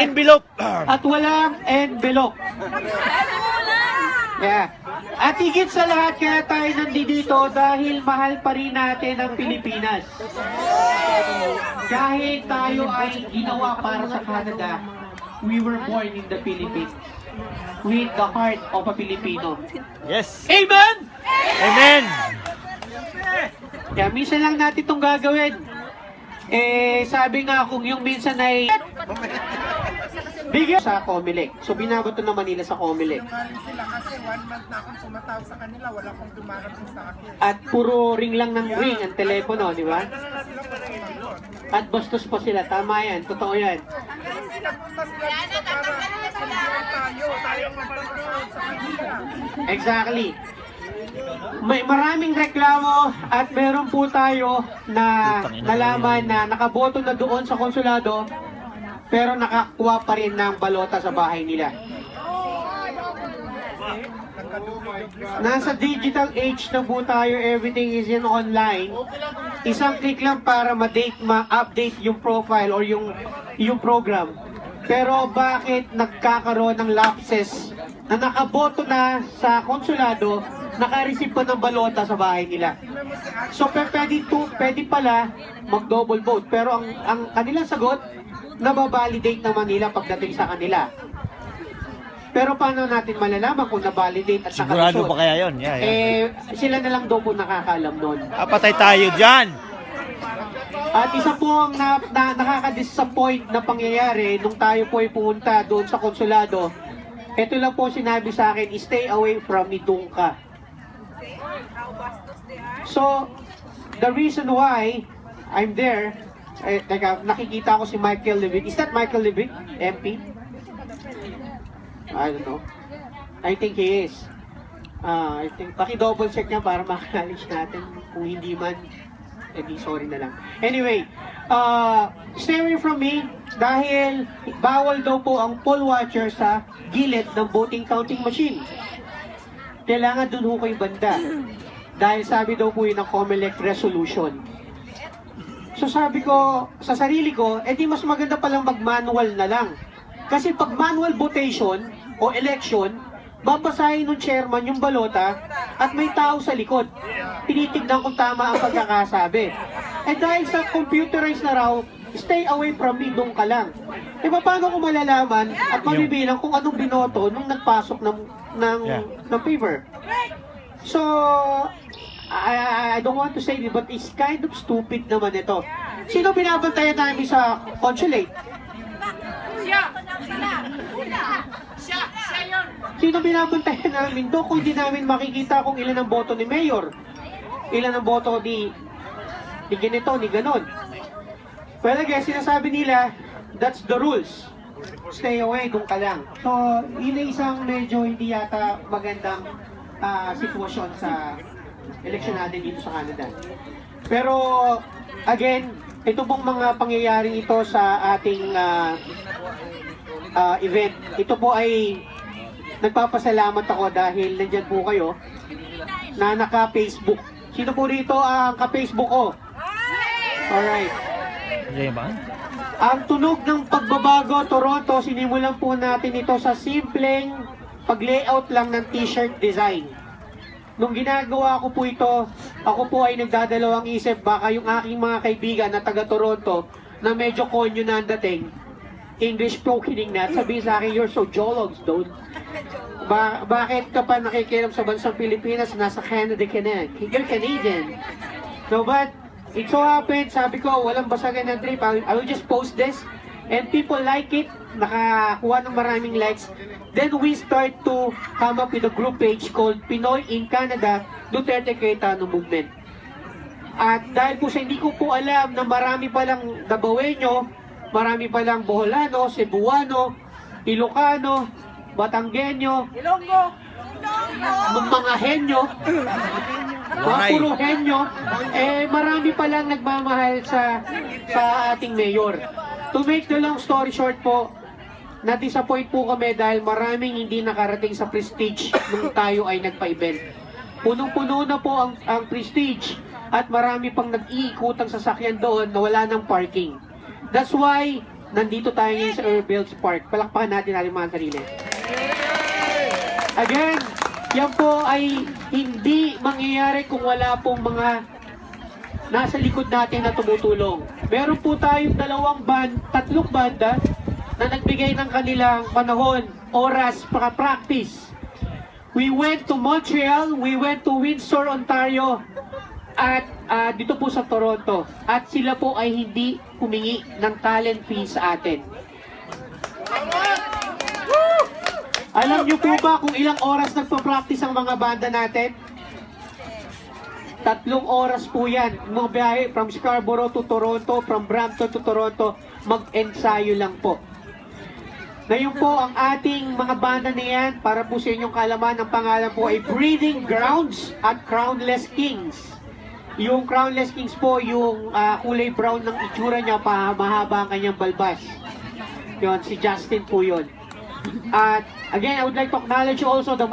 Envelope. At walang envelope. Yeah. At higit sa lahat, kaya tayo nandito dahil mahal pa rin natin ang Pilipinas. Kahit tayo ay ginawa para sa Canada, we were born in the Philippines with the heart of a Filipino. Yes. Amen! Amen. Kaya minsan lang natin itong gagawin. Sabi nga kung yung minsan ay bigyan sa Comelec. So binabato naman nila sa Comelec. Sila kasi 1 month na akong sumatawag sa kanila, wala akong dumarating sa akin. At puro ring lang ng ring ang telepono, di ba? At bastos pa sila. Tama yan. Totoo yan. Pinapunta sila dito para sabihan tayo ang mapanood sa kanila. Exactly. May maraming reklamo at meron po tayo na nalaman na nakaboto na doon sa konsulado pero nakakuha pa rin ng balota sa bahay nila. Nasa digital age na po tayo, everything is in online. Isang click lang para ma-update yung profile or yung program. Pero bakit nagkakaroon ng lapses na nakaboto na sa konsulado, naka-receive pa ng balota sa bahay nila? So pwede pala mag-double vote. Pero ang kanilang sagot, nababalidate naman nila pagdating sa kanila. Pero paano natin malalaman kung nabalidate at Sigurado nakalusot? pa kaya yun? Yeah. Sila na lang daw po nakakaalam nun. Patay tayo dyan. At isa po ang nakaka-disappoint na pangyayari nung tayo po ay pumunta doon sa konsulado. Ito lang po sinabi sa akin, stay away from me, doon ka. So, the reason why I'm there, nakikita ko si Michael Levitt. Is that Michael Levitt, MP? I don't know. I think he is. I think, paki-double check niya para makaknowledge natin. Kung hindi man, edi sorry na lang. Anyway, stay away from me dahil bawal daw po ang poll watcher sa gilid ng voting counting machine. Kailangan dun ho kayo banda. Dahil sabi daw po yun ng Comelec resolution. So sabi ko, sa sarili ko, edi mas maganda palang mag-manual na lang. Kasi pag manual votation o election, babasahin ng chairman yung balota at may tao sa likod. Tinitignan kung tama ang pagkakasabi. Eh dahil sa computerized na raw, stay away from me, doon ka lang. E paano ko malalaman at mabibilang kung anong binoto nung nagpasok ng paper? So, I don't want to say it, but it's kind of stupid naman ito. Sino binabantayan namin sa consulate? Sino binabantayan namin doon kung hindi namin makikita kung ilan ang boto ni Mayor? Ilan ang boto ni ganito, ni ganon? Well, again, sinasabi nila, that's the rules. Stay away, doon ka lang. So, yun ay isang medyo hindi yata magandang sitwasyon sa eleksyon natin dito sa Canada. Pero, again, ito pong mga pangyayari ito sa ating event. Ito po ay nagpapasalamat ako dahil nandyan po kayo na naka-Facebook. Sino po rito ang ka-Facebook ko? Alright. Ang tunog ng pagbabago, Toronto, sinimulan po natin ito sa simpleng pag-layout lang ng t-shirt design. Nung ginagawa ko po ito, ako po ay nagdadalawang isip, baka yung aking mga kaibigan na taga-Toronto na medyo konyo na ang dating, English spokening na, sabihin sa akin, you're so jologs, dude. Bakit ka pa nakikiram sa bansang Pilipinas, nasa Canada ka na? You're Canadian. No, but it so happened, sabi ko, walang basagan ng trip. I will just post this and people like it, nakakuha ng maraming likes. Then we start to come up with a group page called Pinoy in Canada, Duterte Cayetano Movement. At dahil po sa hindi ko po alam na marami palang Dabawenyo, marami palang Boholano, Cebuano, Ilocano, Batanggenyo, mga Henyo, mga puro Henyo, marami palang nagmamahal sa ating mayor. To make the long story short po, na-disappoint po kami dahil maraming hindi nakarating sa Prestige nung tayo ay nagpa-event. Punong-puno na po ang Prestige at marami pang nag-iikutang sasakyan doon na wala ng parking. That's why nandito tayo ngayon sa Earlbells Park. Palakpakan natin ating mga sarili. Again, yan po ay hindi mangyayari kung wala pong mga nasa likod natin na tumutulong. Meron po tayong tatlong banda na nagbigay ng kanilang panahon, oras, para practice. We went to Montreal, we went to Windsor, Ontario, at dito po sa Toronto. At sila po ay hindi humingi ng talent fee sa atin. Alam niyo po ba kung ilang oras nagpa-practice ang mga banda natin? 3 oras po yan. Mga biyahe from Scarborough to Toronto, from Brampton to Toronto, mag-ensayo lang po. Ngayon po, ang ating mga banda na yan, para po sa inyong kalaman, ang pangalan po ay Breeding Grounds at Crownless Kings. Yung Crownless Kings po, yung kulay brown ng itsura niya, mahaba ang kanyang balbas. Yun, si Justin po yun. At again, I would like to acknowledge also the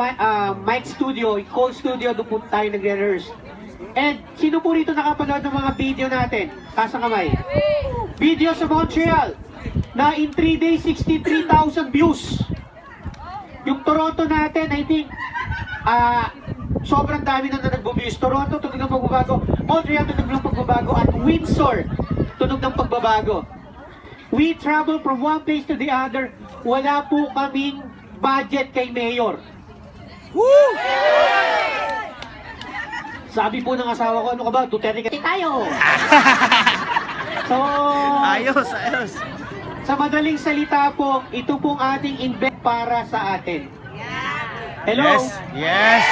Mike Studio, Cole Studio, doon po tayo nagre-rehearse. And sino po rito nakapanood ng mga video natin? Taas ang kamay. Video sa Montreal na in 3 days, 63,000 views. Yung Toronto natin, I think, sobrang dami na nag-views. Toronto, tunog ng pagbabago. Montreal, tunog ng pagbabago. At Windsor, tunog ng pagbabago. We travel from one place to the other. Wala po kaming budget kay Mayor. Woo! Sabi po ng asawa ko, ano ka ba? Duterte kasi tayo. So, Ayos. sa madaling salita po, ito pong ating invest para sa atin. Hello? Yes.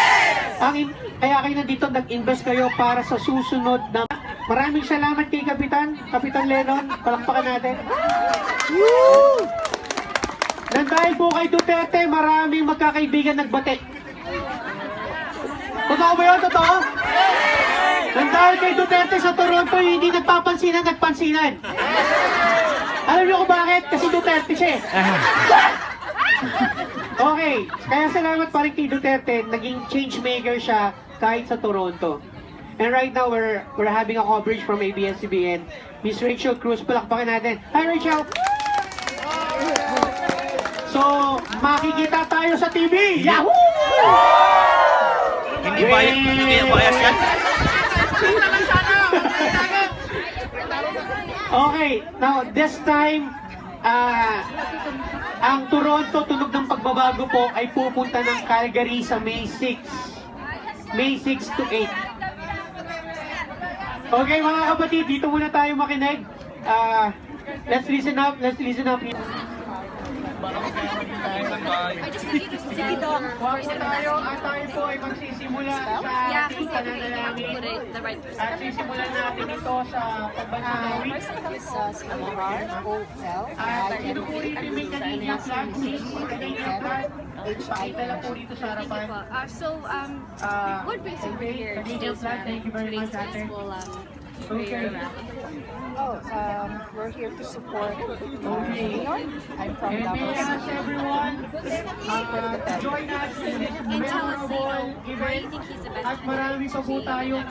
Kaya kayo nandito, nag-invest kayo para sa susunod na... Maraming salamat kay Kapitan Lennon. Palakpakan natin. Woo! Nandahil po kay Duterte, maraming magkakaibigan nagbate. Totoo ba yun? Totoo? Nandahil kay Duterte sa Toronto, hindi nagpansinan. Alam niyo kung bakit? Kasi Duterte siya eh. Okay, kaya salamat pa rin kay Duterte, naging change maker siya kahit sa Toronto. And right now, we're having a coverage from ABS-CBN. Miss Rachel Cruz, palakpakan natin. Hi Rachel! So, makikita tayo sa TV! Yahoo! Hindi bias yan. Okay, now this time, ang Toronto tunog ng pagbabago po ay pupunta ng Calgary sa May 6. May 6 to 8. Okay mga kapatid, dito muna tayo makinig. Let's listen up. Huwag po tayo at tayo po ay magsisimula sa ating pananalangin. At sisimulan natin ito sa pagbanawin. At sino po rito may kanina flag? Kanina flag? Pakita lang po rito sa harapan. What brings you here to Canadian flag, thank you very much, ate. Okay. We're here to support Okay. I'm from And may I Davos. ask everyone join us in this memorable event. At marami pa po tayong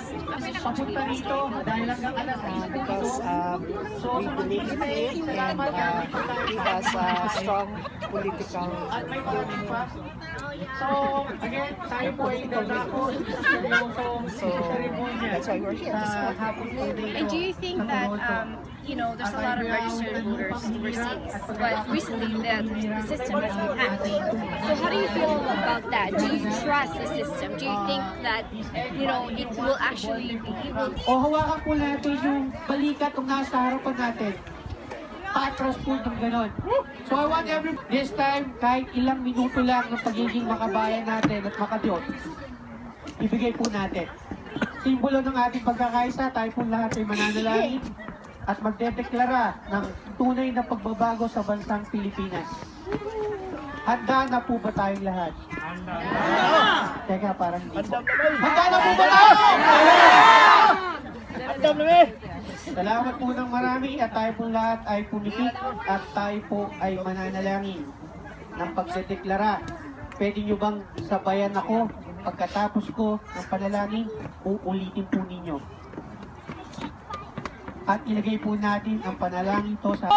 papunta rito dahil hanggang alas 6 po Because ito. So, we believe in it and he has a strong political at may parang pa. So, again, tayo po ay natapos sa seryosong seremonya that's why we're here to sa support. hapon po dito. And do you think that, there's a lot of registered voters overseas, but recently the system has been hacked. So how do you feel about that? Do you trust the system? Do you think that, it will actually, it will... O hawakan po natin yung balikat kung nasa harapan natin. Patras po itong ganon. So I want this time, kahit ilang minuto lang ng pagiging makabayan natin at makadiyot, ibigay po natin. Simbolo ng ating pagkakaisa, tayo po lahat ay mananalangin at magdedeklara ng tunay na pagbabago sa bansang Pilipinas. Handa na po ba tayong lahat? Handa na! Teka, parang hindi po. Handa na po ba tayo? Handa na! Salamat po ng marami at tayo po lahat ay pumipit at tayo po ay mananalangin ng pagdedeklara. Pwede nyo bang sabayan ako pagkatapos ko ng panalangin? Uulitin po ninyo. at ilagay po natin ang panalangin ito sa